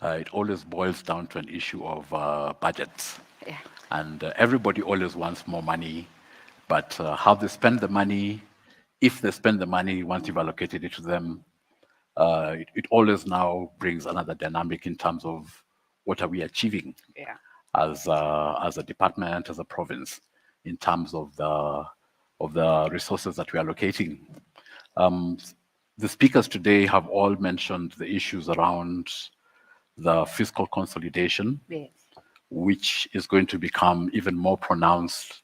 it always boils down to an issue of budgets. Yeah. And everybody always wants more money, but how they spend the money, if they spend the money once you've allocated it to them, it always now brings another dynamic in terms of what are we achieving Yeah. as a department, as a province, in terms of the resources that we are allocating. Um, the speakers today have all mentioned the issues around the fiscal consolidation, Yes. which is going to become even more pronounced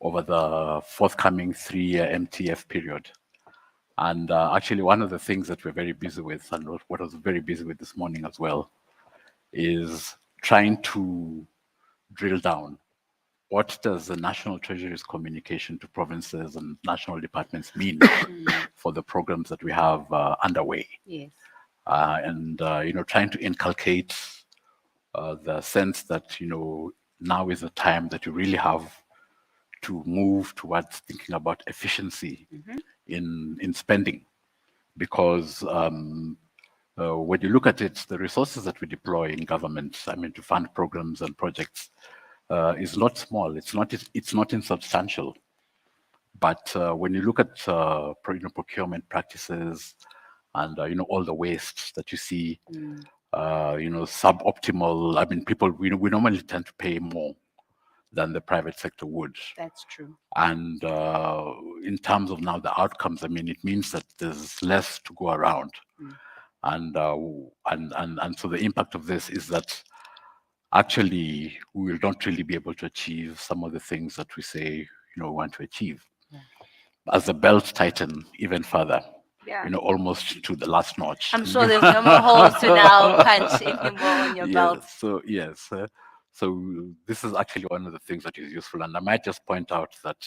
over the forthcoming 3-year MTF period. And actually, one of the things that we're very busy with, and what I was very busy with this morning as well, is trying to drill down what does the National Treasury's communication to provinces and national departments mean for the programs that we have underway? Yes. And trying to inculcate the sense that now is the time that you really have to move towards thinking about efficiency in spending, because when you look at it, the resources that we deploy in government, I mean, to fund programs and projects, is not small. It's not insubstantial. But when you look at procurement practices and all the waste that you see, suboptimal. I mean, people we normally tend to pay more than the private sector would. That's true. And in terms of now the outcomes, I mean, it means that there's less to go around. And so the impact of this is that actually we will not really be able to achieve some of the things that we say we want to achieve. As the belts tighten even further, Yeah. almost to the last notch. I'm sure there's no more holes to now punch anymore on your belt. Yes. So this is actually one of the things that is useful. And I might just point out that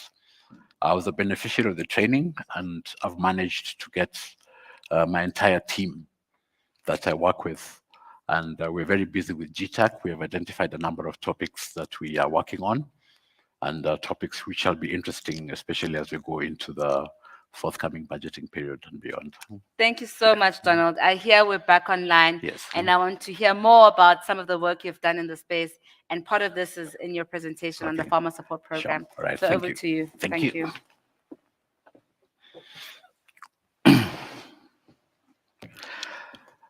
I was a beneficiary of the training, and I've managed to get my entire team that I work with. And we're very busy with GTAC. We have identified a number of topics that we are working on, and topics which shall be interesting, especially as we go into the forthcoming budgeting period and beyond. Thank you so much, Donald. I hear we're back online. Yes. And I want to hear more about some of the work you've done in the space. And part of this is in your presentation on the Okay. Farmer Support Program. Sure. All right. So Thank over you. to you. Thank you.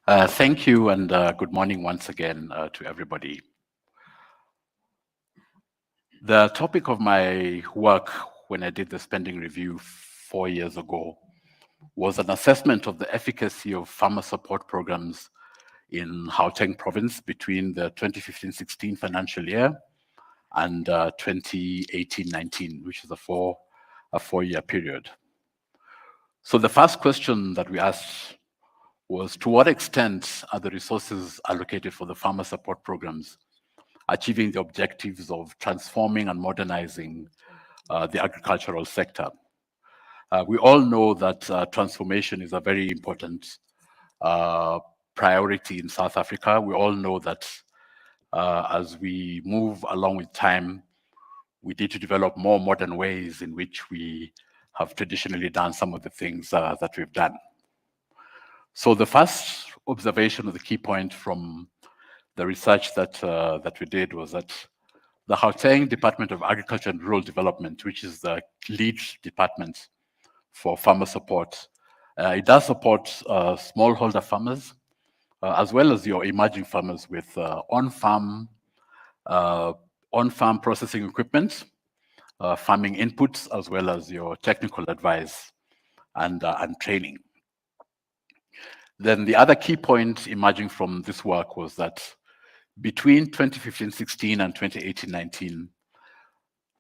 Thank you, and good morning once again to everybody. The topic of my work when I did the spending review 4 years ago was an assessment of the efficacy of farmer support programs in Gauteng province between the 2015-16 financial year and 2018-19, which is a four-year period. So the first question that we asked was, to what extent are the resources allocated for the farmer support programs achieving the objectives of transforming and modernizing the agricultural sector? We all know that transformation is a very important priority in South Africa. We all know that as we move along with time, we need to develop more modern ways in which we have traditionally done some of the things that we've done. So the first observation, or the key point from the research that we did, was that the Gauteng Department of Agriculture and Rural Development, which is the lead department for farmer support, it does support smallholder farmers, as well as your emerging farmers with on-farm processing equipment, farming inputs, as well as your technical advice and training. Then the other key point emerging from this work was that between 2015-16 and 2018-19,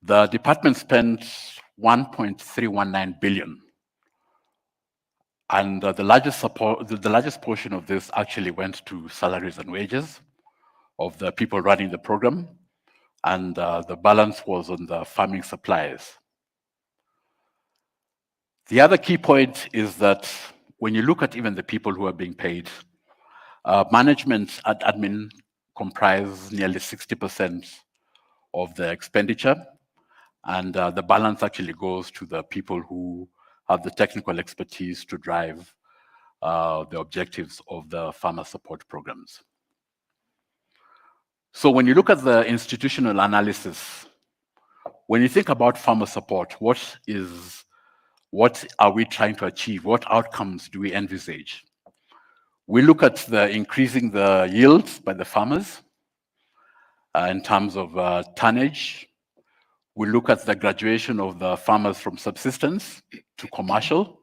the department spent 1.319 billion. And the largest portion of this actually went to salaries and wages of the people running the program, and the balance was on the farming supplies. The other key point is that when you look at even the people who are being paid, management and admin comprise nearly 60% of the expenditure, and the balance actually goes to the people who have the technical expertise to drive the objectives of the farmer support programs. So when you look at the institutional analysis, when you think about farmer support, what are we trying to achieve? What outcomes do we envisage? We look at the increasing the yields by the farmers in terms of tonnage. We look at the graduation of the farmers from subsistence to commercial.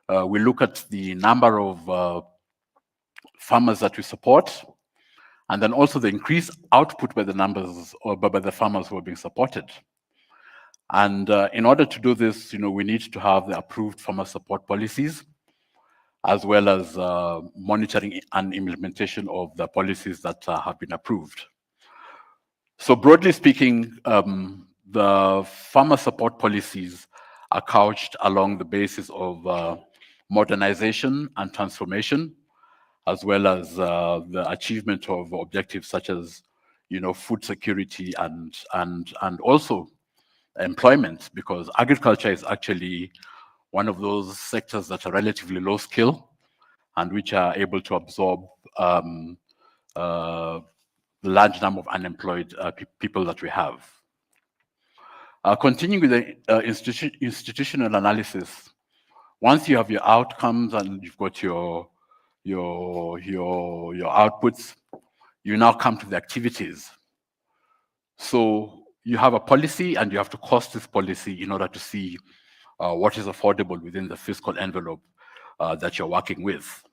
We look at the number of farmers that we support, and then also the increased output by the numbers or by the farmers who are being supported. And in order to do this, we need to have the approved farmer support policies, as well as monitoring and implementation of the policies that have been approved. So broadly speaking, the farmer support policies are couched along the basis of modernization and transformation, as well as the achievement of objectives such as, food security and also employment, because agriculture is actually one of those sectors that are relatively low skill and which are able to absorb the large number of unemployed people that we have. Continuing with the institutional analysis, once you have your outcomes and you've got your outputs, you now come to the activities. So you have a policy and you have to cost this policy in order to see what is affordable within the fiscal envelope that you're working with.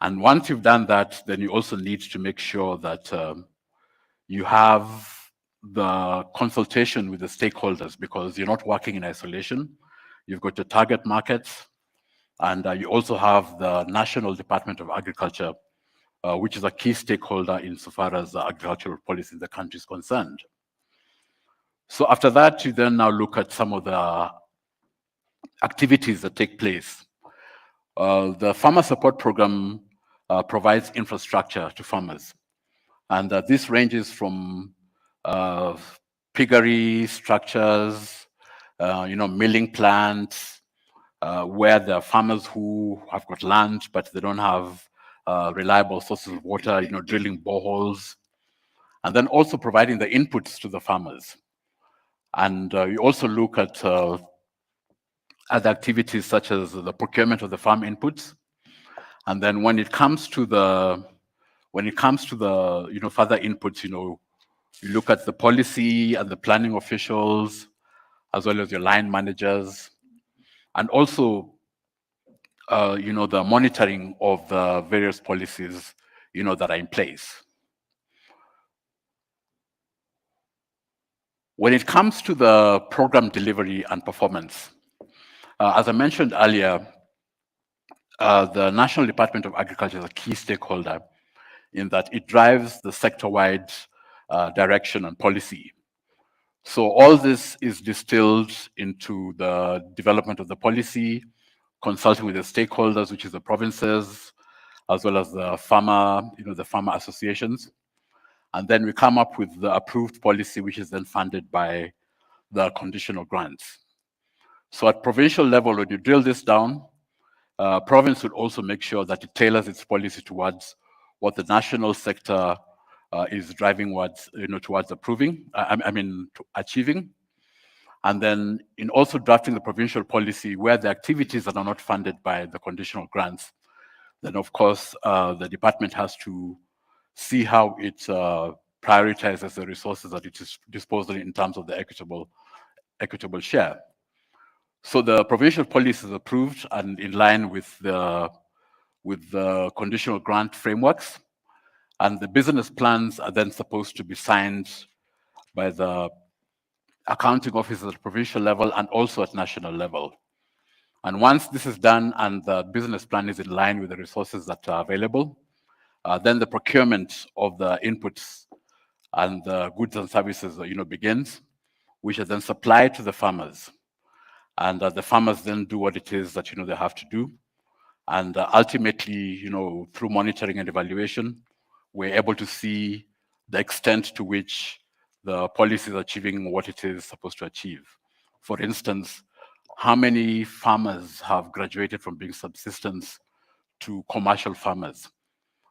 And once you've done that, then you also need to make sure that you have the consultation with the stakeholders, because you're not working in isolation. You've got your target markets, and you also have the National Department of Agriculture, which is a key stakeholder insofar as agricultural policy in the country is concerned. So after that, you then now look at some of the activities that take place. The Farmer Support Program provides infrastructure to farmers. And this ranges from piggery structures, milling plants, where there are farmers who have got land, but they don't have reliable sources of water, drilling boreholes, and then also providing the inputs to the farmers. And you also look at other activities such as the procurement of the farm inputs. And then when it comes to the further inputs, you look at the policy and the planning officials, as well as your line managers, and also the monitoring of the various policies that are in place. When it comes to the program delivery and performance, as I mentioned earlier, the National Department of Agriculture is a key stakeholder in that it drives the sector-wide direction and policy. So all this is distilled into the development of the policy, consulting with the stakeholders, which is the provinces, as well as the farmer associations. And then we come up with the approved policy, which is then funded by the conditional grants. So at provincial level, when you drill this down, province would also make sure that it tailors its policy towards what the national sector is driving towards achieving. And then in also drafting the provincial policy where the activities that are not funded by the conditional grants, then of course the department has to see how it prioritizes the resources that it is disposing in terms of the equitable share. So the provincial policy is approved and in line with the conditional grant frameworks, and the business plans are then supposed to be signed by the accounting officers at provincial level and also at national level. And once this is done and the business plan is in line with the resources that are available, then the procurement of the inputs and the goods and services begins, which are then supplied to the farmers. And the farmers then do what it is that they have to do. And ultimately, through monitoring and evaluation, we're able to see the extent to which the policy is achieving what it is supposed to achieve. For instance, how many farmers have graduated from being subsistence to commercial farmers?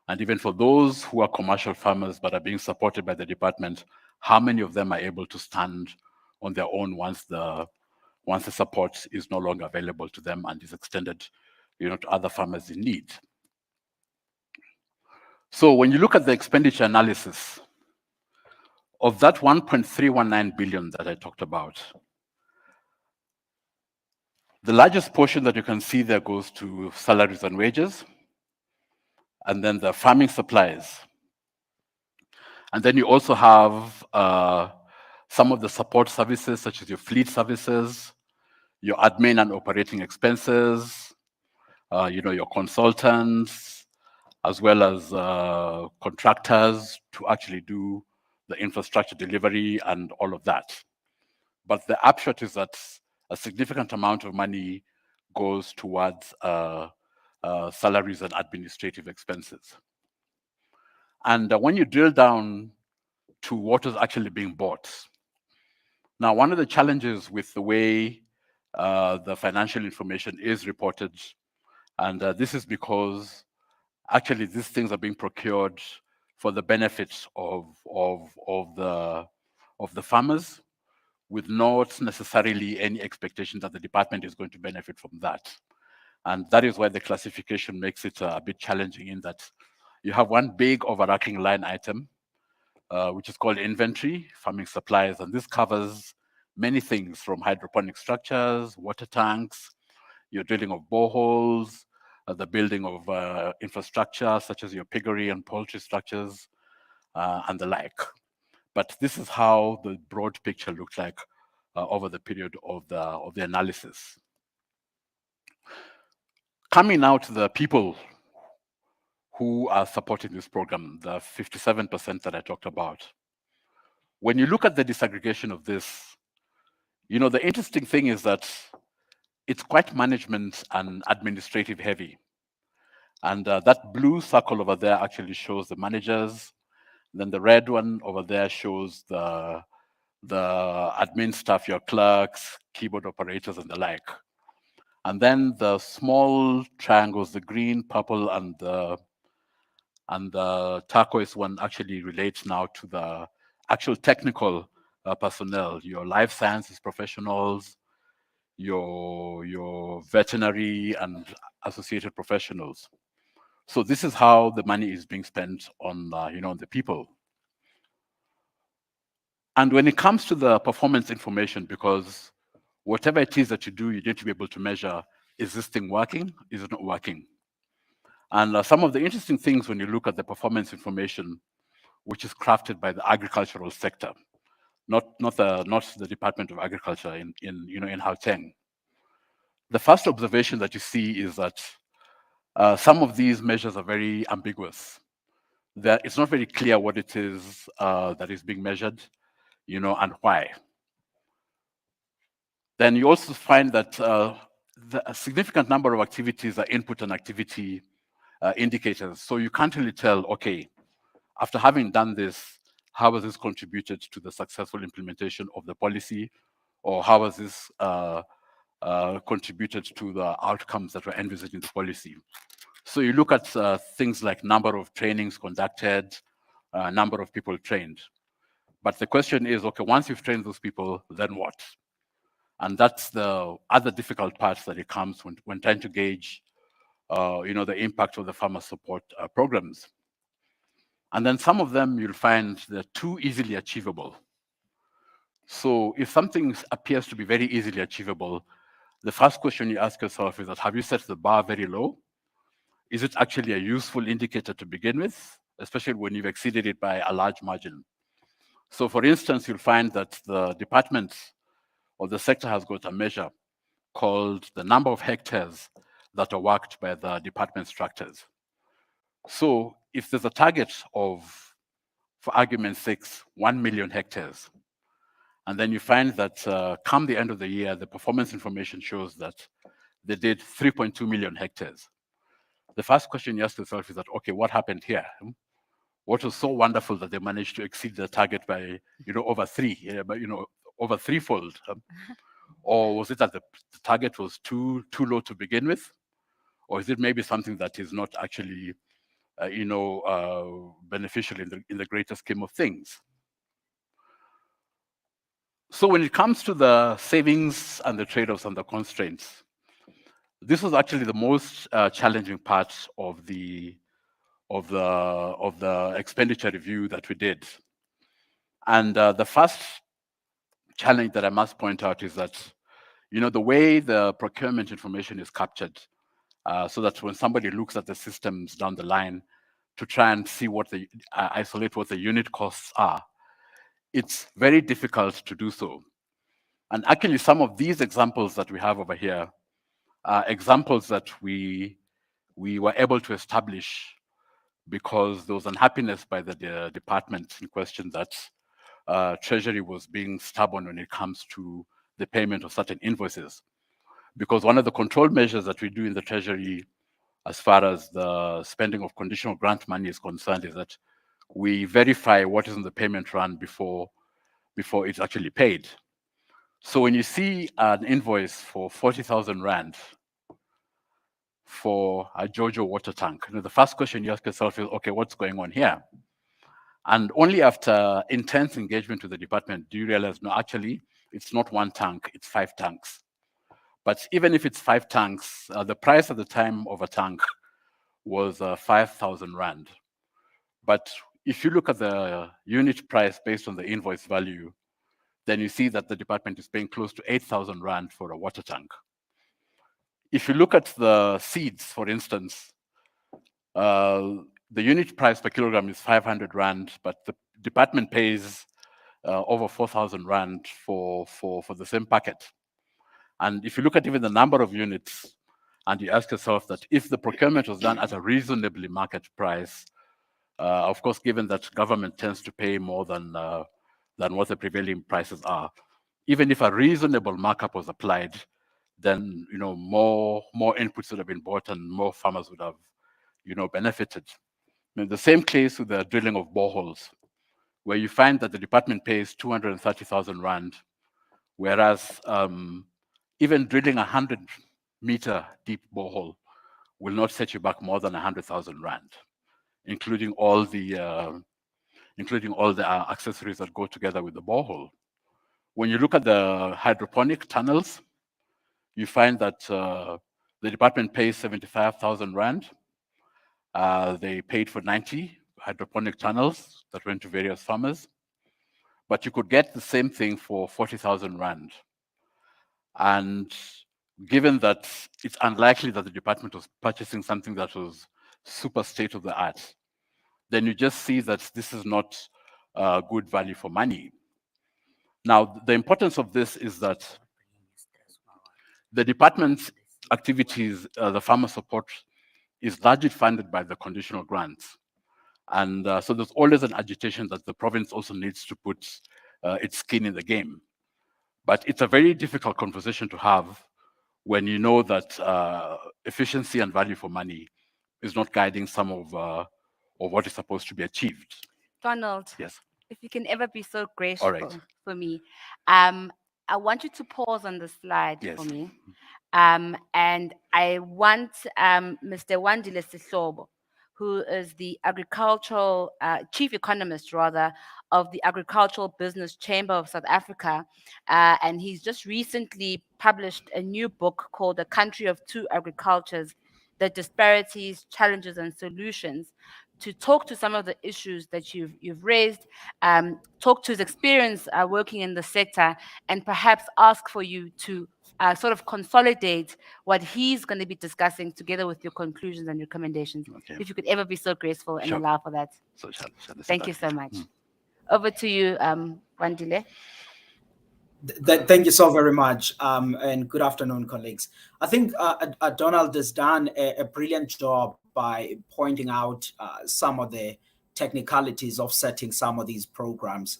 And even for those who are commercial farmers but are being supported by the department, how many of them are able to stand on their own once the support is no longer available to them and is extended, to other farmers in need. So when you look at the expenditure analysis, of that 1.319 billion that I talked about, the largest portion that you can see there goes to salaries and wages, and then the farming supplies. And then you also have some of the support services, such as your fleet services, your admin and operating expenses, your consultants, as well as contractors to actually do the infrastructure delivery and all of that. But the upshot is that a significant amount of money goes towards salaries and administrative expenses. And when you drill down to what is actually being bought, now one of the challenges with the way the financial information is reported, and this is because actually these things are being procured for the benefit of the farmers, with not necessarily any expectation that the department is going to benefit from that. And that is why the classification makes it a bit challenging, in that you have one big overarching line item, which is called inventory, farming supplies, and this covers many things from hydroponic structures, water tanks, your drilling of boreholes, the building of infrastructure such as your piggery and poultry structures, and the like. But this is how the broad picture looked like over the period of the analysis. Coming now to the people who are supporting this program, the 57% that I talked about. When you look at the disaggregation of this, the interesting thing is that it's quite management and administrative heavy. And that blue circle over there actually shows the managers. Then the red one over there shows the admin staff, your clerks, keyboard operators, and the like. And then the small triangles, the green, purple, and the turquoise one actually relates now to the actual technical personnel, your life sciences professionals, your veterinary and associated professionals. So this is how the money is being spent on, on the people. And when it comes to the performance information, because whatever it is that you do, you need to be able to measure, is this thing working? Is it not working? And some of the interesting things when you look at the performance information, which is crafted by the agricultural sector, not the Department of Agriculture in Gauteng. The first observation that you see is that some of these measures are very ambiguous. It's not very clear what it is that is being measured, and why. Then you also find that a significant number of activities are input and activity indicators. So you can't really tell, okay, after having done this, how has this contributed to the successful implementation of the policy, or how has this contributed to the outcomes that were envisaged in the policy? So you look at things like number of trainings conducted, number of people trained. But the question is, okay, once you've trained those people, then what? And that's the other difficult part that it comes when trying to gauge, the impact of the farmer support programs. And then some of them you'll find they're too easily achievable. So if something appears to be very easily achievable, the first question you ask yourself is that, have you set the bar very low? Is it actually a useful indicator to begin with, especially when you've exceeded it by a large margin? So for instance, you'll find that the department or the sector has got a measure called the number of hectares that are worked by the department's tractors. So if there's a target of, for argument's sake, 1 million hectares, and then you find that come the end of the year, the performance information shows that they did 3.2 million hectares. The first question you ask yourself is that, okay, what happened here? What was so wonderful that they managed to exceed the target by, over over threefold? Or was it that the target was too low to begin with? Or is it maybe something that is not actually beneficial in the greater scheme of things. So when it comes to the savings and the trade-offs and the constraints, this was actually the most challenging part of the expenditure review that we did. And the first challenge that I must point out is that, the way the procurement information is captured, so that when somebody looks at the systems down the line to try and see isolate what the unit costs are, it's very difficult to do so. And actually, some of these examples that we have over here are examples that we were able to establish because there was unhappiness by the department in question that Treasury was being stubborn when it comes to the payment of certain invoices. Because one of the control measures that we do in the Treasury as far as the spending of conditional grant money is concerned is that we verify what is in the payment run before it's actually paid. So when you see an invoice for 40,000 Rand for a Jojo water tank, the first question you ask yourself is, okay, what's going on here? And only after intense engagement with the department do you realize, no, actually, it's not one tank, it's 5 tanks. But even if it's 5 tanks, the price at the time of a tank was 5,000 Rand. But if you look at the unit price based on the invoice value, then you see that the department is paying close to 8,000 Rand for a water tank. If you look at the seeds, for instance, the unit price per kilogram is 500 Rand, but the department pays over 4,000 Rand for the same packet. And if you look at even the number of units, and you ask yourself that if the procurement was done at a reasonably market price, of course, given that government tends to pay more than what the prevailing prices are, even if a reasonable markup was applied, then more inputs would have been bought and more farmers would have benefited. The same case with the drilling of boreholes, where you find that the department pays 230,000 Rand, whereas even drilling 100-meter deep borehole will not set you back more than 100,000 Rand, including all the accessories that go together with the borehole. When you look at the hydroponic tunnels, you find that the department pays 75,000 Rand. They paid for 90 hydroponic tunnels that went to various farmers, but you could get the same thing for 40,000 Rand. And given that it's unlikely that the department was purchasing something that was super state-of-the-art, then you just see that this is not good value for money. Now, the importance of this is that the department's activities, the farmer support, is largely funded by the conditional grants. And so there's always an agitation that the province also needs to put its skin in the game. But it's a very difficult conversation to have when you know that efficiency and value for money is not guiding some of what is supposed to be achieved. Donald, yes, if you can ever be so graceful for me, I want you to pause on the slide for me. And I want Mr. Wandile Sihlobo, who is the agricultural chief economist, rather, of the Agricultural Business Chamber of South Africa, and he's just recently published a new book called "A Country of Two Agricultures: The Disparities, Challenges, and Solutions," to talk to some of the issues that you've raised, talk to his experience working in the sector, and perhaps ask for you to sort of consolidate what he's going to be discussing together with your conclusions and recommendations. Okay. If you could ever be so graceful and allow for that. So thank you so much. Over to you, Wandile. Thank you so very much, and good afternoon, colleagues. I think Donald has done a brilliant job by pointing out some of the technicalities of setting some of these programs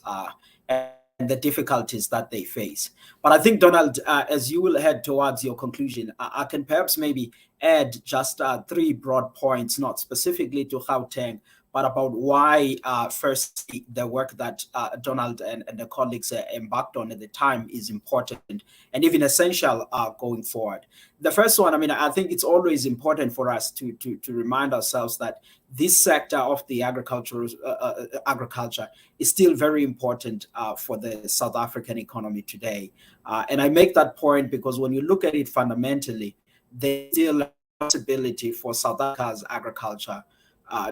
and the difficulties that they face. But I think, Donald, as you will head towards your conclusion, I can perhaps maybe add just 3 broad points, not specifically to Gauteng, but about why, first, the work that Donald and the colleagues embarked on at the time is important and even essential going forward. The first one, I mean, I think it's always important for us to remind ourselves that this sector of the agriculture is still very important for the South African economy today. And I make that point because when you look at it fundamentally, there's still a possibility for South Africa's agriculture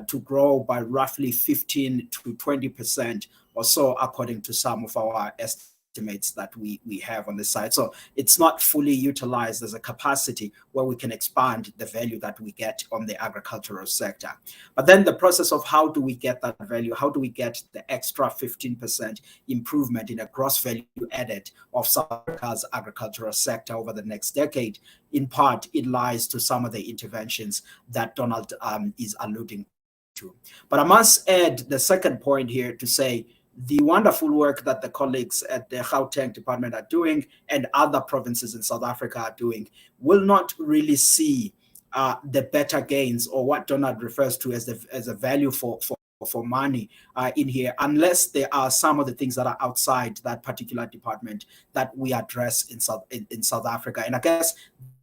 to grow by roughly 15 to 20% or so, according to some of our estimates that we have on the side. So it's not fully utilized as a capacity where we can expand the value that we get on the agricultural sector. But then the process of how do we get that value? How do we get the extra 15% improvement in a gross value added of South Africa's agricultural sector over the next decade? In part, it lies to some of the interventions that Donald is alluding to. But I must add the second point here to say the wonderful work that the colleagues at the Gauteng department are doing and other provinces in South Africa are doing will not really see the better gains, or what Donald refers to as a value for money in here, unless there are some of the things that are outside that particular department that we address in South Africa. And I guess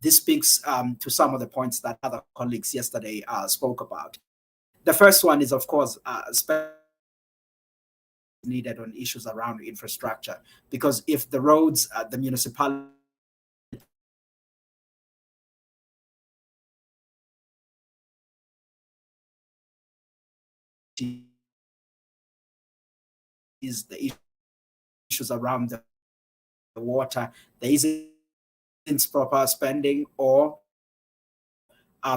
this speaks to some of the points that other colleagues yesterday spoke about. The first one is, of course, needed on issues around infrastructure, because if the roads, the municipality is the issues around the water, there isn't proper spending or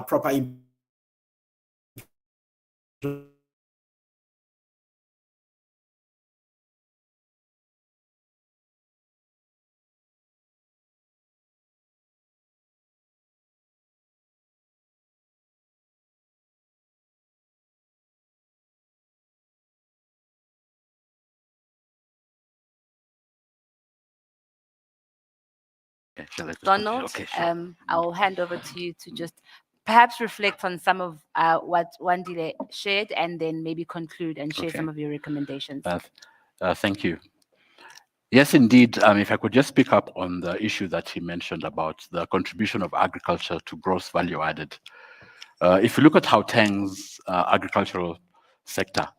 proper Donald, okay, sure. I'll hand over to you to just perhaps reflect on some of what Wandile shared, and then maybe conclude and share some of your recommendations. Thank you. Yes, indeed. If I could just pick up on the issue that he mentioned about the contribution of agriculture to gross value added. If you look at Gauteng's agricultural sector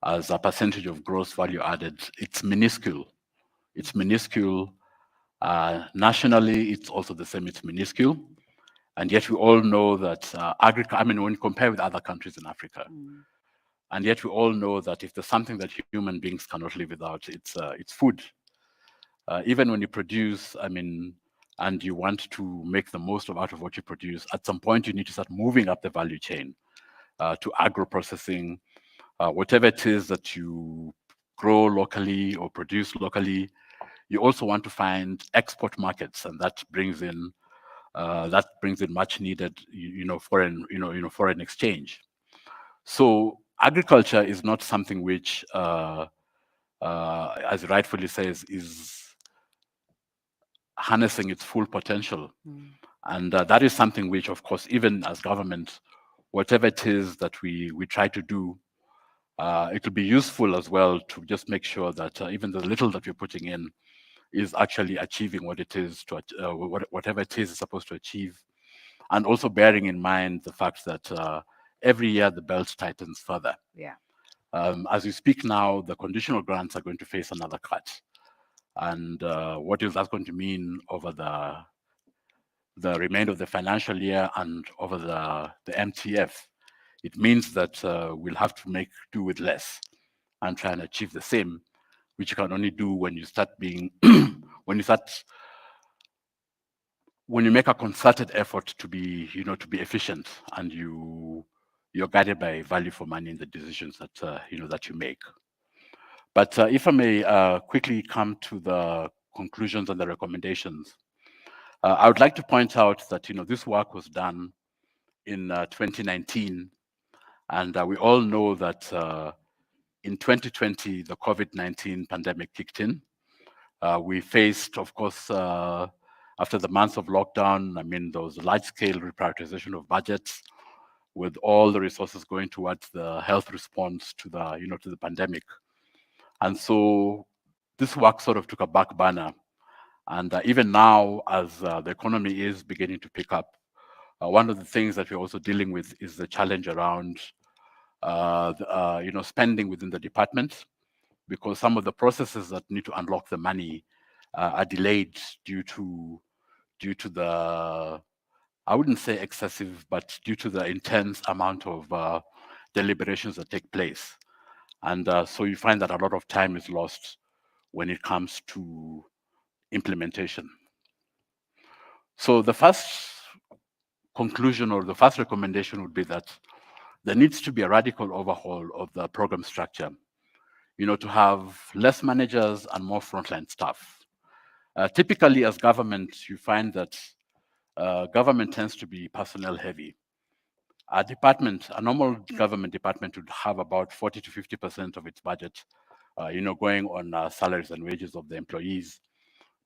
as a percentage of gross value added, it's minuscule. It's minuscule. Nationally, it's also the same, it's minuscule. And yet we all know that when you compare with other countries in Africa, and yet we all know that if there's something that human beings cannot live without, it's food. Even when you produce, and you want to make the most out of what you produce, at some point you need to start moving up the value chain to agro-processing, whatever it is that you grow locally or produce locally. You also want to find export markets, and that brings in much needed, foreign exchange. So agriculture is not something which, as rightfully says, is harnessing its full potential. And that is something which, of course, even as government, whatever it is that we try to do, it will be useful as well to just make sure that even the little that we're putting in is actually achieving what it is whatever it is supposed to achieve, and also bearing in mind the fact that every year the belt tightens further. Yeah. As we speak now, the conditional grants are going to face another cut, and what is that going to mean over the remainder of the financial year and over the MTF? It means that we'll have to make do with less and try and achieve the same, which you can only do when you start being when you make a concerted effort to be efficient, and you're guided by value for money in the decisions that that you make. But if I may quickly come to the conclusions and the recommendations, I would like to point out that this work was done in 2019, and we all know that in 2020 the COVID-19 pandemic kicked in. We faced, of course, after the months of lockdown, there was large-scale reprioritization of budgets. with all the resources going towards the health response to the, to the pandemic. And so this work sort of took a back burner. And even now, as the economy is beginning to pick up, one of the things that we're also dealing with is the challenge around spending within the department, because some of the processes that need to unlock the money are delayed due to the, I wouldn't say excessive, but due to the intense amount of deliberations that take place. And so you find that a lot of time is lost when it comes to implementation. So the first conclusion or the first recommendation would be that there needs to be a radical overhaul of the program structure, to have less managers and more frontline staff. Typically, as government, you find that government tends to be personnel heavy. A normal government department would have about 40 to 50% of its budget, going on salaries and wages of the employees.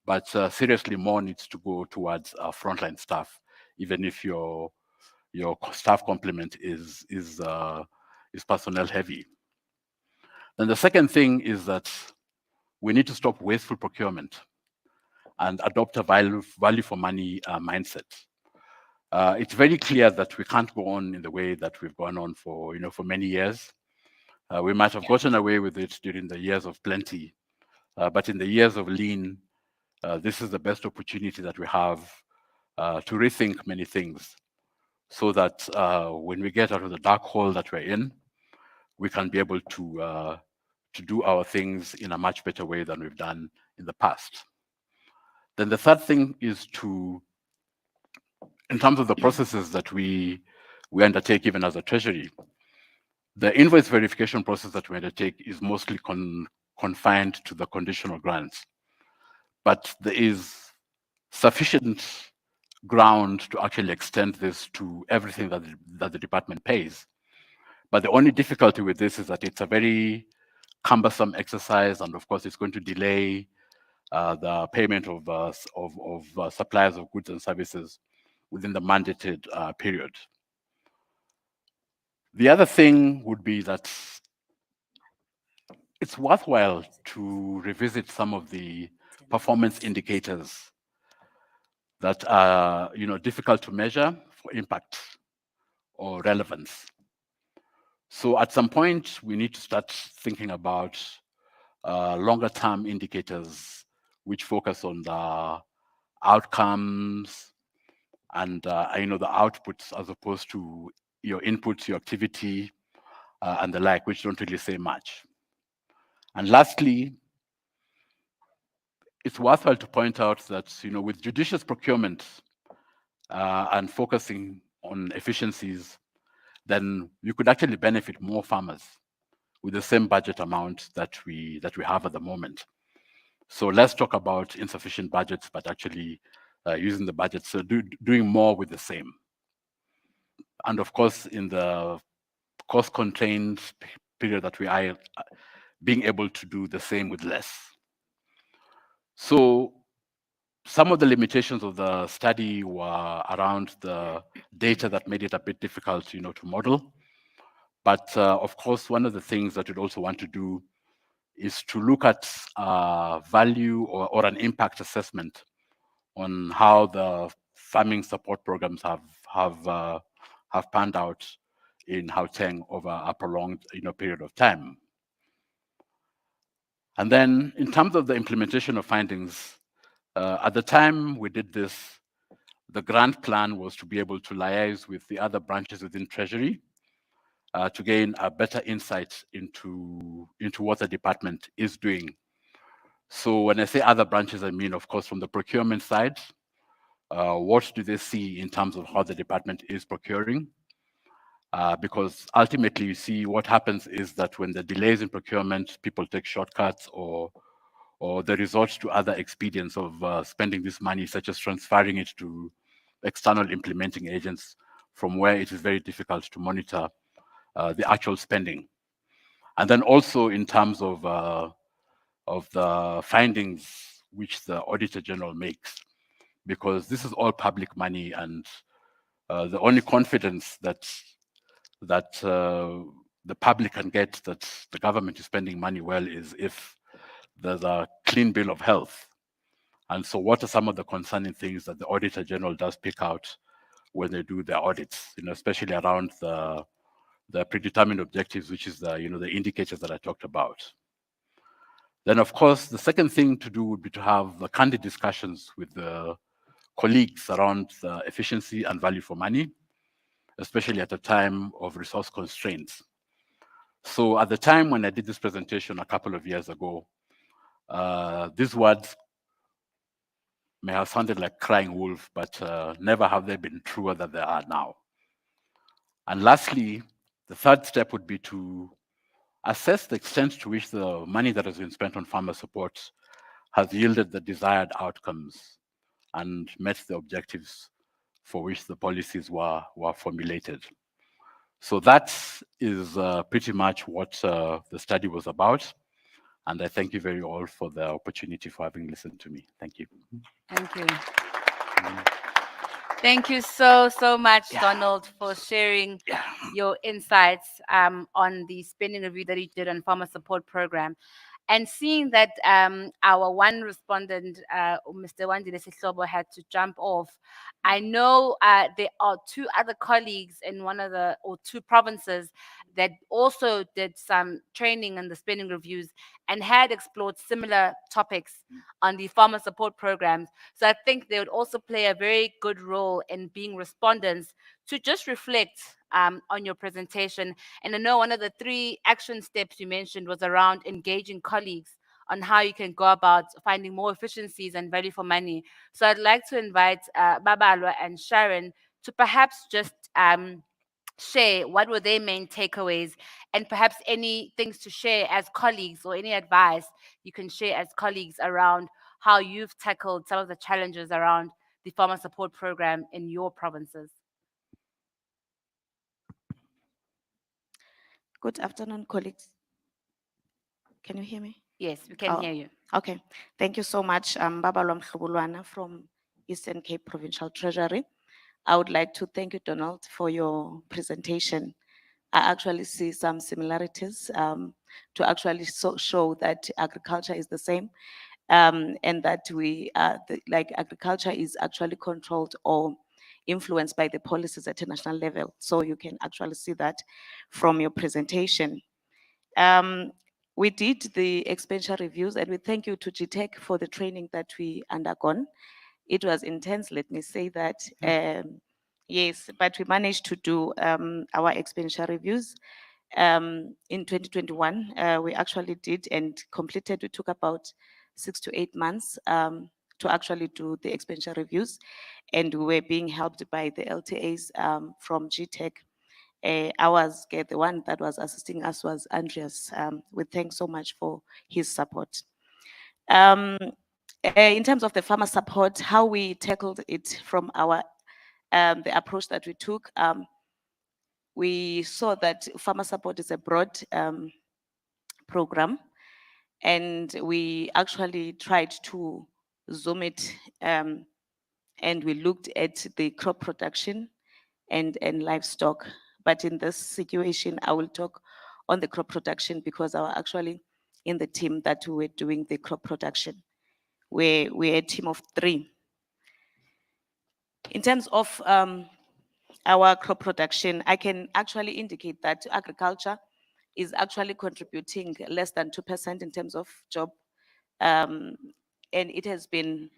But seriously, more needs to go towards frontline staff, even if your staff complement is personnel heavy. Then the second thing is that we need to stop wasteful procurement and adopt a value for money mindset. It's very clear that we can't go on in the way that we've gone on for many years. We might have gotten away with it during the years of plenty, but in the years of lean, this is the best opportunity that we have to rethink many things, so that when we get out of the dark hole that we're in, we can be able to do our things in a much better way than we've done in the past. Then the third thing is in terms of the processes that we undertake even as a treasury, the invoice verification process that we undertake is mostly confined to the conditional grants. But there is sufficient ground to actually extend this to everything that the department pays. But the only difficulty with this is that it's a very cumbersome exercise, and of course, it's going to delay the payment of suppliers of goods and services within the mandated period. The other thing would be that it's worthwhile to revisit some of the performance indicators that are difficult to measure for impact or relevance. So at some point, we need to start thinking about longer term indicators which focus on the outcomes and the outputs, as opposed to your inputs, your activity, and the like, which don't really say much. And lastly, it's worthwhile to point out that with judicious procurement and focusing on efficiencies, then you could actually benefit more farmers with the same budget amount that we have at the moment. So let's talk about insufficient budgets, but actually using the budget, so doing more with the same. And of course, in the cost-contained period that we are, being able to do the same with less. So some of the limitations of the study were around the data that made it a bit difficult, to model. But of course, one of the things that we'd also want to do is to look at value or an impact assessment on how the farming support programs have panned out in Gauteng over a prolonged period of time. And then in terms of the implementation of findings, at the time we did this, the grant plan was to be able to liaise with the other branches within Treasury to gain a better insight into what the department is doing. So when I say other branches, I mean, of course, from the procurement side, what do they see in terms of how the department is procuring? Because ultimately, you see, what happens is that when the delays in procurement, people take shortcuts or they resort to other expedients of spending this money, such as transferring it to external implementing agents, from where it is very difficult to monitor the actual spending. And then also in terms of the findings which the Auditor General makes, because this is all public money, and the only confidence that that the public can get that the government is spending money well is if there's a clean bill of health. And so what are some of the concerning things that the Auditor General does pick out when they do their audits, especially around the predetermined objectives, which is the indicators that I talked about. Then, of course, the second thing to do would be to have the candid discussions with the colleagues around the efficiency and value for money, especially at a time of resource constraints. So at the time when I did this presentation a couple of years ago, these words may have sounded like crying wolf, but never have they been truer than they are now. And lastly, the third step would be to assess the extent to which the money that has been spent on farmer support has yielded the desired outcomes and met the objectives for which the policies were formulated. So that is pretty much what the study was about. And I thank you very all for the opportunity for having listened to me. Thank you. Thank you. Thank you so much, Donald, for sharing your insights on the spending review that you did on Farmer Support Program. And seeing that our one respondent, Mr. Wandile Sihlobo, had to jump off, I know there are two other colleagues in two provinces that also did some training on the spending reviews and had explored similar topics on the farmer support programs. So I think they would also play a very good role in being respondents to just reflect on your presentation. And I know one of the 3 action steps you mentioned was around engaging colleagues on how you can go about finding more efficiencies and value for money. So I'd like to invite Babalwa and Sharon to perhaps just share what were their main takeaways and perhaps any things to share as colleagues or any advice you can share as colleagues around how you've tackled some of the challenges around the farmer support program in your provinces. Good afternoon, colleagues. Can you hear me? Yes, we can hear you. Okay. Thank you so much. I'm Babalwa Mkhubulwana from Eastern Cape Provincial Treasury. I would like to thank you, Donald, for your presentation. I actually see some similarities to actually show that agriculture is the same and that agriculture is actually controlled or influenced by the policies at a national level. So you can actually see that from your presentation. We did the expenditure reviews and we thank you to GTAC for the training that we undergone. It was intense, let me say that. Yes, but we managed to do our expenditure reviews. In 2021, we actually did and completed. We took about 6 to 8 months to actually do the expenditure reviews, and we were being helped by the LTAs from GTAC. The one that was assisting us was Andreas. We thank so much for his support. In terms of the farmer support, how we tackled it from our the approach that we took, we saw that farmer support is a broad program, and we actually tried to zoom it, and we looked at the crop production and livestock. But in this situation, I will talk on the crop production because I was actually in the team that we were doing the crop production. We're a team of 3. In terms of our crop production, I can actually indicate that agriculture is actually contributing less than 2% in terms of job. And it has been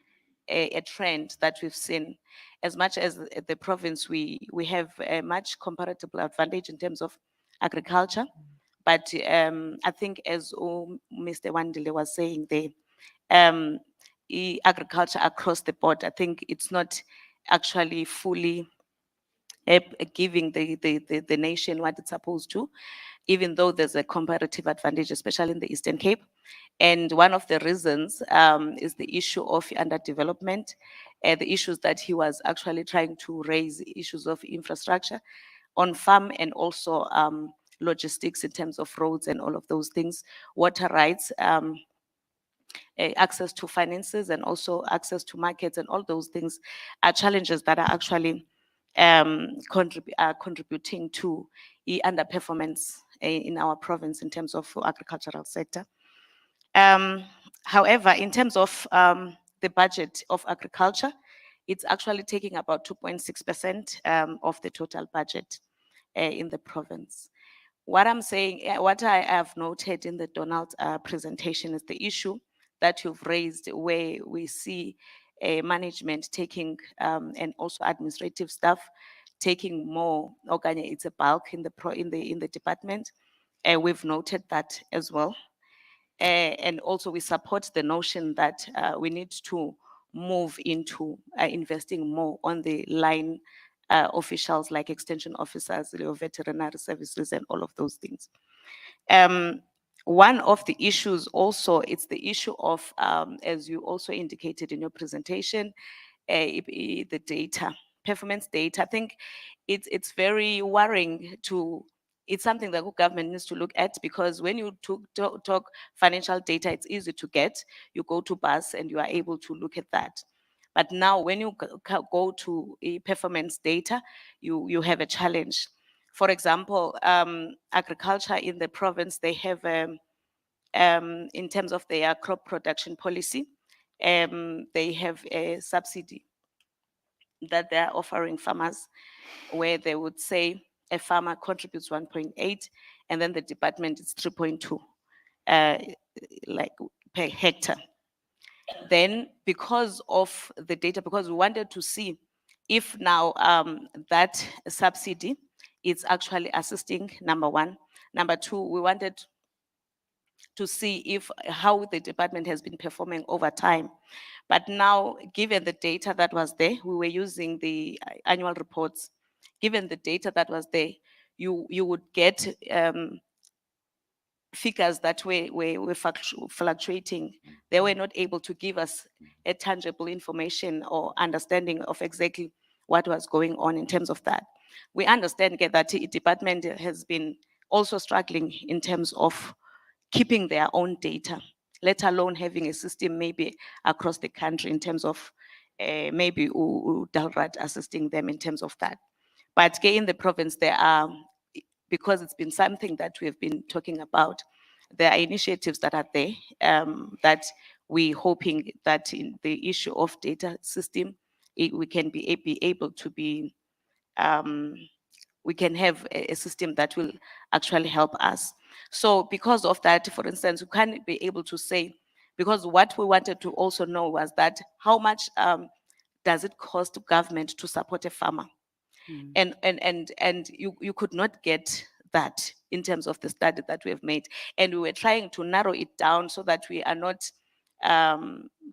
a trend that we've seen. As much as the province, we have a much comparable advantage in terms of agriculture. But I think as Mr. Wandile was saying, the agriculture across the board, I think it's not actually fully giving the nation what it's supposed to, even though there's a comparative advantage, especially in the Eastern Cape. And one of the reasons is the issue of underdevelopment, the issues that he was actually trying to raise, issues of infrastructure on farm and also logistics in terms of roads and all of those things, water rights, access to finances and also access to markets, and all those things are challenges that are actually are contributing to the underperformance in our province in terms of agricultural sector. However, in terms of the budget of agriculture, it's actually taking about 2.6% of the total budget in the province. What I'm saying, what I have noted in the Donald presentation is the issue that you've raised, where we see management taking and also administrative staff taking more. It's a bulk in the department. We've noted that as well. And also we support the notion that we need to move into investing more on the line officials like extension officers, veterinary services, and all of those things. One of the issues also, it's the issue of, as you also indicated in your presentation, the data, performance data. I think it's very worrying to, it's something that the government needs to look at, because when you talk financial data, it's easy to get. You go to BUS and you are able to look at that. But now when you go to performance data, you have a challenge. For example, agriculture in the province, they have, in terms of their crop production policy, they have a subsidy that they're offering farmers, where they would say a farmer contributes 1.8 and then the department is 3.2 like per hectare. Then because of the data, because we wanted to see if now that subsidy is actually assisting, number one. Number two, we wanted to see if how the department has been performing over time. But now, given the data that was there, we were using the annual reports. Given the data that was there, you would get figures that were fluctuating. They were not able to give us a tangible information or understanding of exactly what was going on in terms of that. We understand that the department has been also struggling in terms of keeping their own data, let alone having a system maybe across the country in terms of maybe Dalrat assisting them in terms of that. But in the province, there are, because it's been something that we have been talking about, there are initiatives that are there that we're hoping that in the issue of data system, we can be able to be, we can have a system that will actually help us. So because of that, for instance, we can't be able to say, because what we wanted to also know was that how much does it cost government to support a farmer? And you could not get that in terms of the study that we have made. And we were trying to narrow it down so that we are not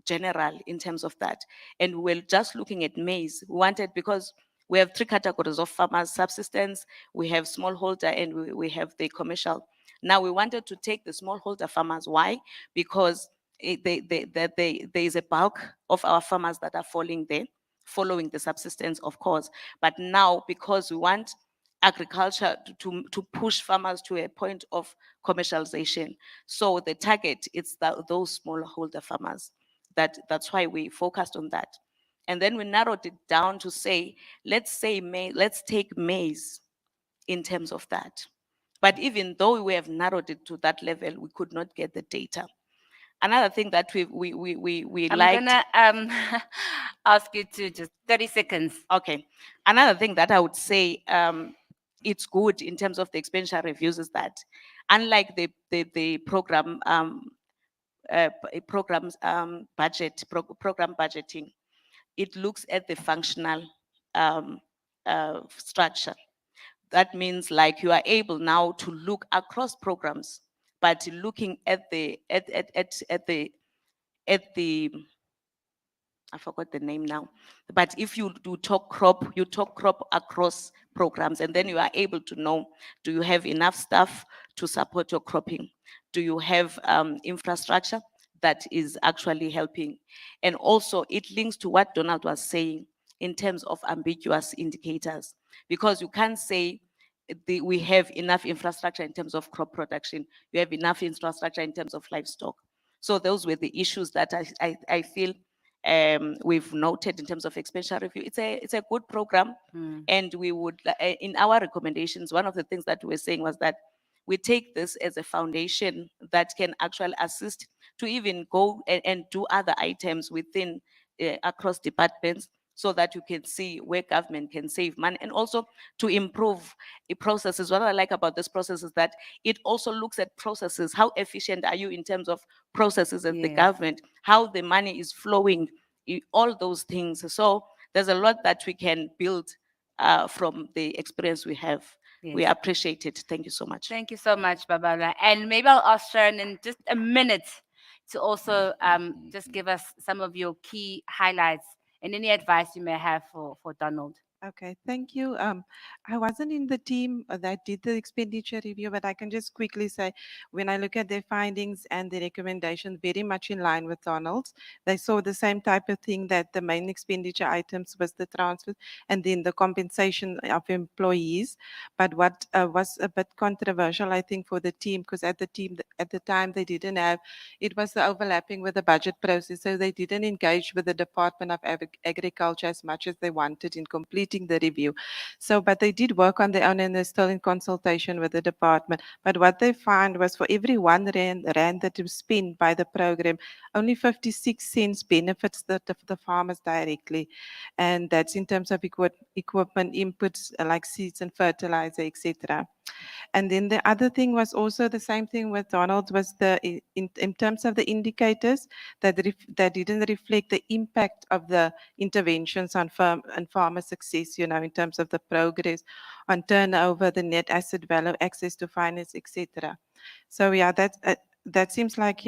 general in terms of that. And we were just looking at maize. We wanted, because we have three categories of farmers: subsistence, we have smallholder, and we have the commercial. Now we wanted to take the smallholder farmers. Why? Because there is a bulk of our farmers that are falling there, following the subsistence, of course. But now, because we want agriculture to push farmers to a point of commercialization, so the target is those smallholder farmers. That's why we focused on that. And then we narrowed it down to say, let's take maize in terms of that. But even though we have narrowed it to that level, we could not get the data. Another thing that we I'm liked. gonna ask you to just 30 seconds. Okay. Another thing that I would say it's good in terms of the expenditure reviews is that, unlike the program program budgeting, it looks at the functional structure. That means, like, you are able now to look across programs, but looking at the I forgot the name now. But if you do talk crop, you talk crop across programs, and then you are able to know, do you have enough staff to support your cropping? Do you have infrastructure that is actually helping? And also it links to what Donald was saying in terms of ambiguous indicators, because you can't say we have enough infrastructure in terms of crop production, you have enough infrastructure in terms of livestock. So those were the issues that I feel we've noted in terms of expenditure review. It's a good program, and we would, in our recommendations, one of the things that we were saying was that we take this as a foundation that can actually assist to even go and do other items within across departments, so that you can see where government can save money, and also to improve the processes. What I like about this process is that it also looks at processes. How efficient are you in terms of processes at the government? How the money is flowing, all those things. So there's a lot that we can build from the experience we have. We appreciate it. Thank you so much. Thank you so much, Babala. And maybe I'll ask Sharon in just a minute to also just give us some of your key highlights and any advice you may have for Donald. Okay, thank you. I wasn't in the team that did the expenditure review, but I can just quickly say, when I look at their findings and the recommendations, very much in line with Donald's. They saw the same type of thing, that the main expenditure items was the transfer and then the compensation of employees. But what was a bit controversial, I think, for the team, because at the time they didn't have, it was the overlapping with the budget process, so they didn't engage with the Department of Agriculture as much as they wanted in completing the review. So, but they did work on their own, and they're still in consultation with the department. But what they found was, for every $1 that was spent by the program, only 56 cents benefits the farmers directly. And that's in terms of equipment inputs like seeds and fertilizer, etc. And then the other thing was also the same thing with Donald, was in terms of the indicators that didn't reflect the impact of the interventions on farmer success, in terms of the progress on turnover, the net asset value, access to finance, etc. So yeah, that seems like,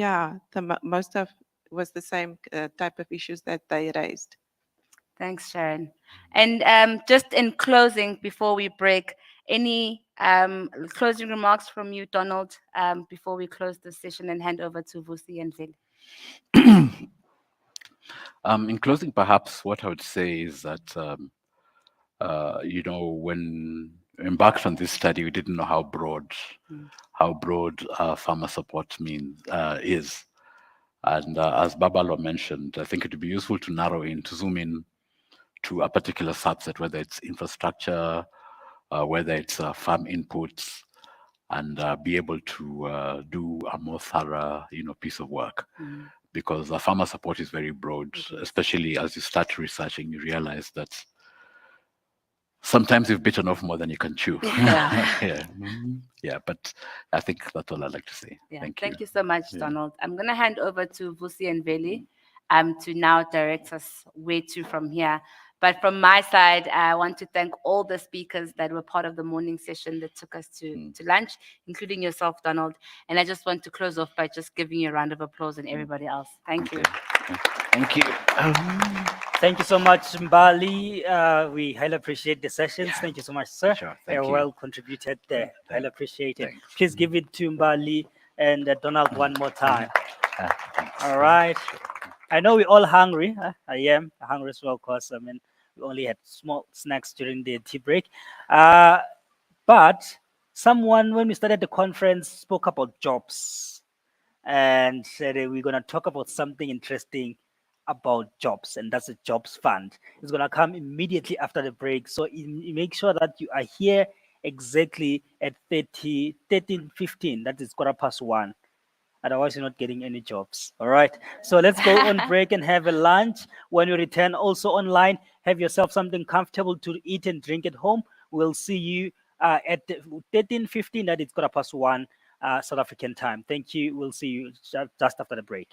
most of was the same type of issues that they raised. Thanks, Sharon. And just in closing, before we break, any closing remarks from you, Donald, before we close the session and hand over to Vusi and Veli? In closing, perhaps what I would say is that, when we embarked on this study, we didn't know how broad farmer support is. And as Babalo mentioned, I think it would be useful to zoom in to a particular subset, whether it's infrastructure, whether it's farm inputs, and be able to do a more thorough, piece of work. Because farmer support is very broad, especially as you start researching, you realize that sometimes you've bitten off more than you can chew. But I think that's all I'd like to say. Thank you so much, Donald. I'm going to hand over to Vusi and Veli to now direct us where to from here. But from my side, I want to thank all the speakers that were part of the morning session that took us to lunch, including yourself, Donald. And I just want to close off by just giving you a round of applause and everybody else. Thank you. Thank you. Thank you so much, Mbali. We highly appreciate the sessions. Thank you so much, sir. Sure, thank you. Well contributed there. Highly appreciate it. Please give it to Mbali and Donald one more time. All right. I know we're all hungry. I am hungry as well, because we only had small snacks during the tea break. But someone, when we started the conference, spoke about jobs and said we're going to talk about something interesting about jobs, and that's a jobs fund. It's going to come immediately after the break. So make sure that you are here exactly at 13:15. That is 1:15. Otherwise, you're not getting any jobs. All right. So let's go on break and have a lunch. When you return, also online, have yourself something comfortable to eat and drink at home. We'll see you at 13:15. That is 1:15 South African time. Thank you. We'll see you just after the break.